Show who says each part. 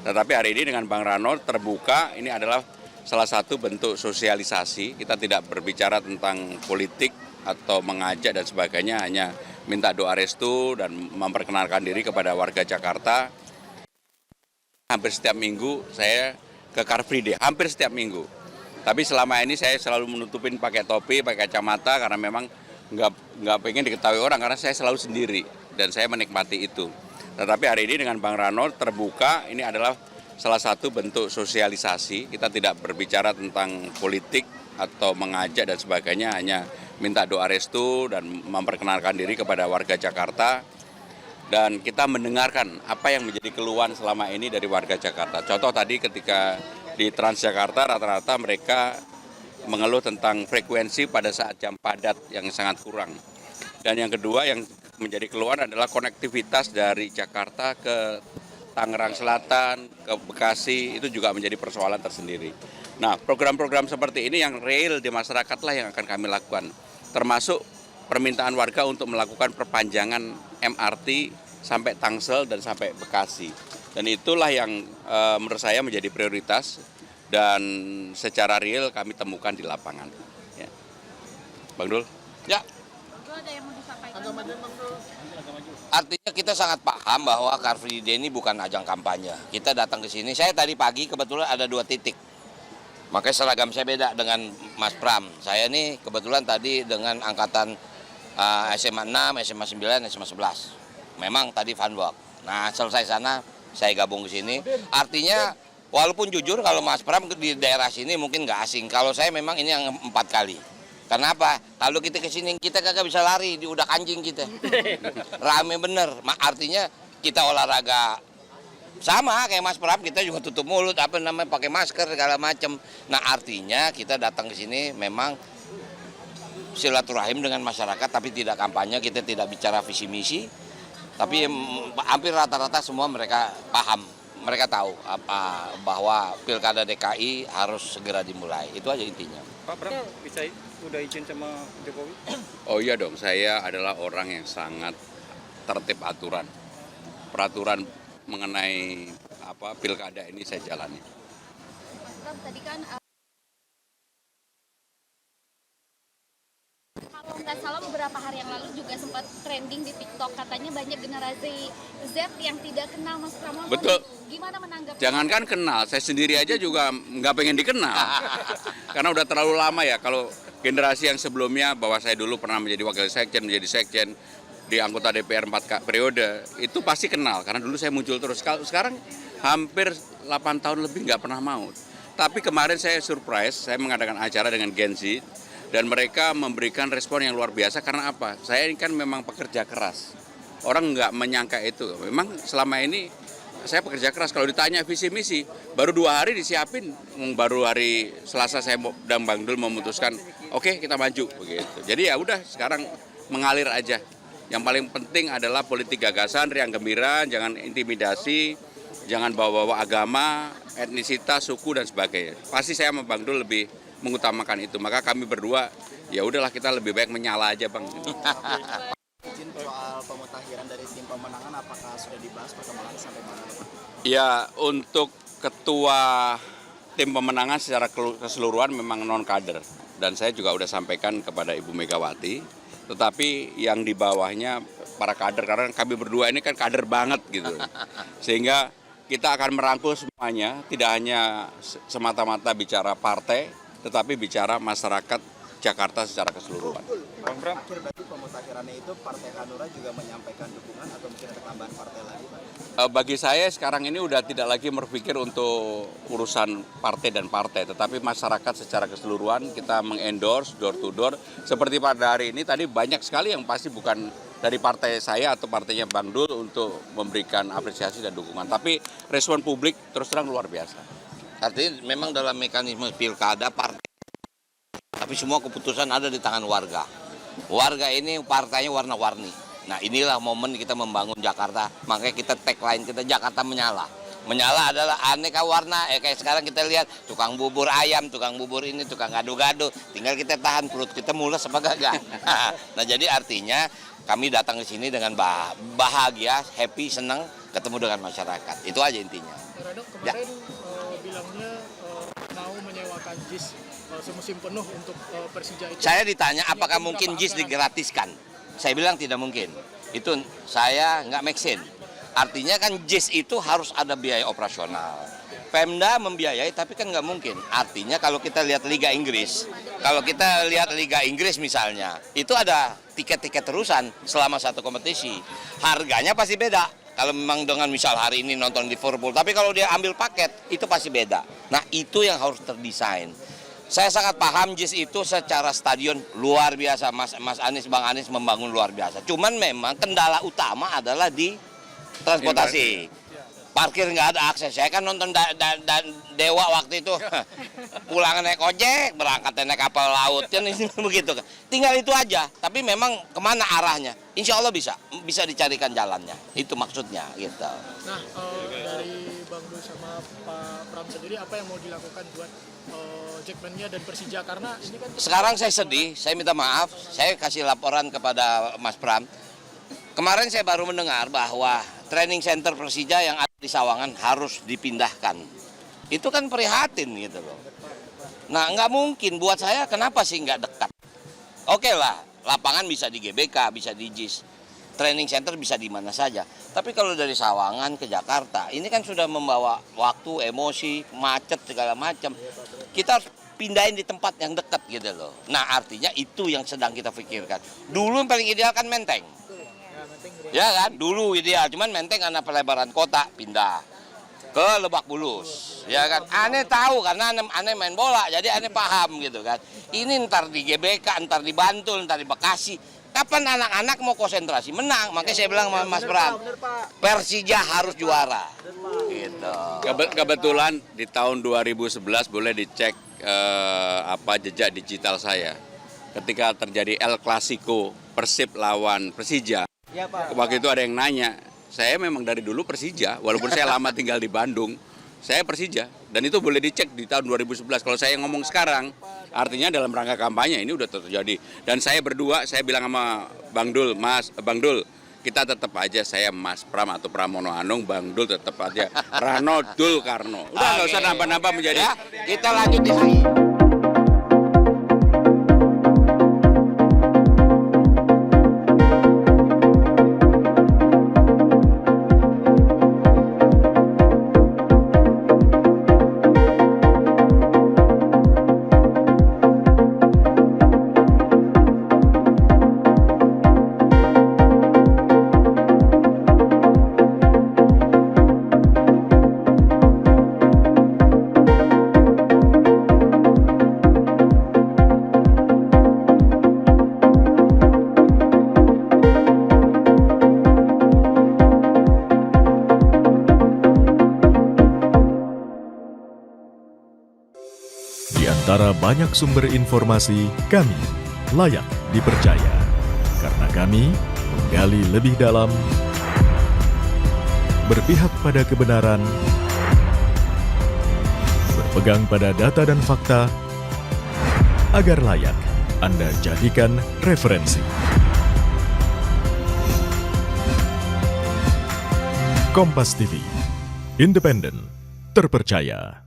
Speaker 1: Tetapi hari ini dengan Bang Rano terbuka, ini adalah salah satu bentuk sosialisasi. Kita tidak berbicara tentang politik atau mengajak dan sebagainya, hanya minta doa restu dan memperkenalkan diri kepada warga Jakarta. Hampir setiap minggu saya ke Car Free Day, hampir setiap minggu. Tapi selama ini saya selalu menutupin pakai topi, pakai kacamata karena memang nggak pengen diketahui orang karena saya selalu sendiri dan saya menikmati itu. Tetapi hari ini dengan Bang Rano terbuka, ini adalah salah satu bentuk sosialisasi. Kita tidak berbicara tentang politik atau mengajak dan sebagainya, hanya minta doa restu dan memperkenalkan diri kepada warga Jakarta. Dan kita mendengarkan apa yang menjadi keluhan selama ini dari warga Jakarta. Contoh tadi ketika di Transjakarta rata-rata mereka mengeluh tentang frekuensi pada saat jam padat yang sangat kurang. Dan yang kedua yang menjadi keluhan adalah konektivitas dari Jakarta ke Tangerang Selatan, ke Bekasi, itu juga menjadi persoalan tersendiri. Nah, program-program seperti ini yang real di masyarakat lah yang akan kami lakukan. Termasuk permintaan warga untuk melakukan perpanjangan MRT sampai Tangsel dan sampai Bekasi. Dan itulah yang menurut saya menjadi prioritas dan secara real kami temukan di lapangan. Ya. Bang Dul?
Speaker 2: Ya.
Speaker 3: Ada yang mau disampaikan?
Speaker 2: Artinya kita sangat paham bahwa Car Free Day ini bukan ajang kampanye. Kita datang ke sini, saya tadi pagi kebetulan ada 2 titik. Makanya seragam saya beda dengan Mas Pram. Saya ini kebetulan tadi dengan angkatan SMA 6, SMA 9, SMA 11. Memang tadi fun walk. Nah selesai sana saya gabung ke sini. Artinya walaupun jujur kalau Mas Pram di daerah sini mungkin nggak asing. Kalau saya memang ini yang 4 kali. Kenapa? Kalau kita ke sini kita kagak bisa lari, di udah anjing kita. Rame bener. Artinya kita olahraga sama kayak Mas Pram, kita juga tutup mulut, pakai masker segala macam. Nah artinya kita datang ke sini memang silaturahim dengan masyarakat, tapi tidak kampanye, kita tidak bicara visi misi. Tapi hampir rata-rata semua mereka paham, mereka tahu bahwa Pilkada DKI harus segera dimulai. Itu aja intinya.
Speaker 4: Pak Pram, bisa udah izin sama Jokowi?
Speaker 1: Oh iya dong, saya adalah orang yang sangat tertib aturan. Peraturan mengenai pilkada ini saya jalani.
Speaker 3: Mas Pram, tadi kan kalau nggak salah beberapa hari yang lalu juga sempat trending di TikTok, katanya banyak generasi Z yang tidak kenal Mas Pramono.
Speaker 1: Betul.
Speaker 3: Gimana menanggapi?
Speaker 1: Jangankan kenal, saya sendiri aja juga nggak pengen dikenal. Karena udah terlalu lama ya, kalau generasi yang sebelumnya, bahwa saya dulu pernah menjadi wakil sekjen, menjadi sekjen, di anggota DPR 4 periode, itu pasti kenal. Karena dulu saya muncul terus. Sekarang hampir 8 tahun lebih nggak pernah mau. Tapi kemarin saya surprise, saya mengadakan acara dengan Gen Z, dan mereka memberikan respon yang luar biasa. Karena apa? Saya ini kan memang pekerja keras. Orang nggak menyangka itu. Memang selama ini saya pekerja keras. Kalau ditanya visi misi, baru 2 hari disiapin. Baru hari Selasa saya dan Bang Dul memutuskan, oke, kita maju begitu. Jadi ya udah, sekarang mengalir aja. Yang paling penting adalah politik gagasan, riang gembira, jangan intimidasi, jangan bawa-bawa agama, etnisitas, suku dan sebagainya. Pasti saya sama Bang Dul lebih mengutamakan itu. Maka kami berdua, ya udahlah, kita lebih baik menyala aja, Bang.
Speaker 5: Izin soal pemutakhiran dari tim pemenangan, apakah sudah dibahas perkembangan sampai mana, Pak?
Speaker 1: Ya, untuk ketua tim pemenangan secara keseluruhan memang non-kader. Dan saya juga sudah sampaikan kepada Ibu Megawati. Tetapi yang di bawahnya para kader, karena kami berdua ini kan kader banget gitu. Sehingga kita akan merangkul semuanya, tidak hanya semata-mata bicara partai, tetapi bicara masyarakat Jakarta secara keseluruhan.
Speaker 5: Bang Bram, berarti pemutakhirannya itu Partai Hanura juga menyampaikan dukungan atau mungkin ada tambahan partai lagi, Pak?
Speaker 1: Bagi saya sekarang ini udah tidak lagi berpikir untuk urusan partai dan partai, tetapi masyarakat secara keseluruhan kita mengendorse door to door. Seperti pada hari ini tadi banyak sekali yang pasti bukan dari partai saya atau partainya Bang Dul untuk memberikan apresiasi dan dukungan. Tapi respon publik terus terang luar biasa.
Speaker 2: Artinya memang dalam mekanisme pilkada partai, tapi semua keputusan ada di tangan warga. Warga ini partainya warna-warni. Nah inilah momen kita membangun Jakarta, makanya kita tagline kita Jakarta menyala. Menyala adalah aneka warna, kayak sekarang kita lihat tukang bubur ayam, tukang bubur ini, tukang gado-gado. Tinggal kita tahan perut kita mules apa gak. Nah jadi artinya kami datang ke sini dengan bahagia, happy, senang ketemu dengan masyarakat. Itu aja intinya.
Speaker 6: Dok, kemarin bilangnya mau menyewakan JIS semusim penuh untuk Persija itu.
Speaker 2: Saya ditanya apakah
Speaker 6: Berapa
Speaker 2: mungkin JIS
Speaker 6: anggaran?
Speaker 2: digratiskan. Saya bilang tidak mungkin. Itu saya nggak make sense. Artinya kan JIS itu harus ada biaya operasional. Pemda membiayai tapi kan nggak mungkin. Artinya kalau kita lihat Liga Inggris, misalnya, itu ada tiket-tiket terusan selama satu kompetisi. Harganya pasti beda. Kalau memang dengan misal hari ini nonton Liverpool, tapi kalau dia ambil paket itu pasti beda. Nah itu yang harus terdesain. Saya sangat paham JIS itu secara stadion luar biasa, Mas Anies, Bang Anies membangun luar biasa. Cuman memang kendala utama adalah di transportasi. Parkir nggak ada akses. Saya kan nonton Dewa waktu itu, pulang naik ojek, berangkat naik kapal laut, kan ini begitu kan. Tinggal itu aja. Tapi memang kemana arahnya? Insya Allah bisa dicarikan jalannya. Itu maksudnya gitu.
Speaker 6: Nah, dari Bang Dul sama Pak Pram sendiri apa yang mau dilakukan buat Jackmania dan Persija, karena ini kan
Speaker 2: Sekarang saya sedih, saya minta maaf, saya kasih laporan kepada Mas Pram. Kemarin saya baru mendengar bahwa training center Persija yang ada di Sawangan harus dipindahkan. Itu kan prihatin gitu loh. Nah nggak mungkin, buat saya kenapa sih nggak dekat? Oke lah, lapangan bisa di GBK, bisa di JIS. Training center bisa di mana saja. Tapi kalau dari Sawangan ke Jakarta, ini kan sudah membawa waktu, emosi, macet, segala macam. Kita harus pindahin di tempat yang dekat gitu loh. Nah artinya itu yang sedang kita pikirkan. Dulu yang paling ideal kan Menteng. Ya kan, dulu ideal. Cuman Menteng karena pelebaran kota, pindah ke Lebak Bulus. Ya kan, aneh tahu karena aneh main bola, jadi aneh paham gitu kan. Ini ntar di GBK, ntar di Bantul, ntar di Bekasi. Kapan anak-anak mau konsentrasi menang? Makanya saya bilang sama Mas Pram, Persija harus juara. Gitu.
Speaker 1: Kebetulan di tahun 2011 boleh dicek jejak digital saya. Ketika terjadi El Clasico Persib lawan Persija, waktu itu ada yang nanya, saya memang dari dulu Persija, walaupun saya lama tinggal di Bandung, saya Persija. Dan itu boleh dicek di tahun 2011. Kalau saya ngomong sekarang, artinya dalam rangka kampanye ini udah terjadi. Dan saya berdua, saya bilang sama Bang Dul, Bang Dul, kita tetap aja saya Mas Pram atau Pramono Anung, Bang Dul tetap aja Rano Dul Karno. Udah nggak usah nambah-nambah menjadi.
Speaker 2: Ya, kita lanjut di sini.
Speaker 7: Di antara banyak sumber informasi, kami layak dipercaya. Karena kami menggali lebih dalam, berpihak pada kebenaran, berpegang pada data dan fakta, agar layak Anda jadikan referensi. Kompas TV, independen, terpercaya.